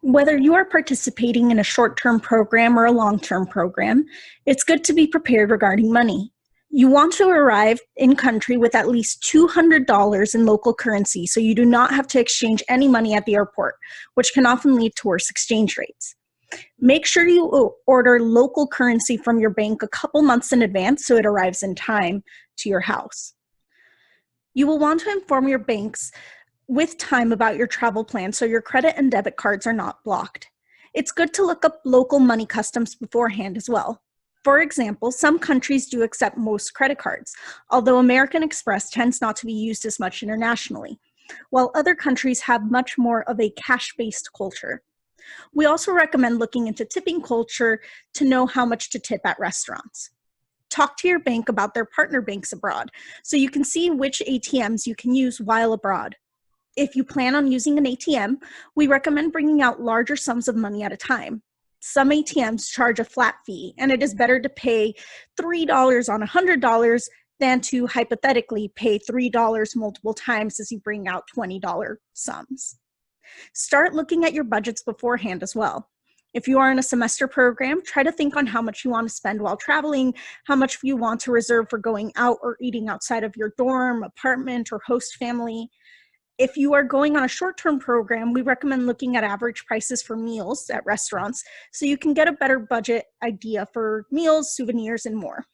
Whether you are participating in a short-term program or a long-term program, it's good to be prepared regarding money. You want to arrive in country with at least $200 in local currency so you do not have to exchange any money at the airport, which can often lead to worse exchange rates. Make sure you order local currency from your bank a couple months in advance so it arrives in time to your house. You will want to inform your banks with time about your travel plan so your credit and debit cards are not blocked. It's good to look up local money customs beforehand as well. For example, some countries do accept most credit cards, although American Express tends not to be used as much internationally, while other countries have much more of a cash-based culture. We also recommend looking into tipping culture to know how much to tip at restaurants. Talk to your bank about their partner banks abroad so you can see which ATMs you can use while abroad. If you plan on using an ATM, we recommend bringing out larger sums of money at a time. Some ATMs charge a flat fee, and it is better to pay $3 on $100 than to hypothetically pay $3 multiple times as you bring out $20 sums. Start looking at your budgets beforehand as well. If you are in a semester program, try to think on how much you want to spend while traveling, how much you want to reserve for going out or eating outside of your dorm, apartment, or host family. If you are going on a short-term program, we recommend looking at average prices for meals at restaurants so you can get a better budget idea for meals, souvenirs, and more.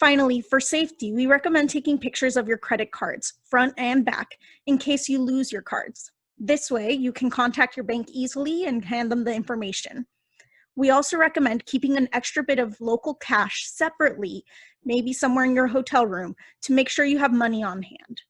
Finally, for safety, we recommend taking pictures of your credit cards, front and back, in case you lose your cards. This way, you can contact your bank easily and hand them the information. We also recommend keeping an extra bit of local cash separately, maybe somewhere in your hotel room, to make sure you have money on hand.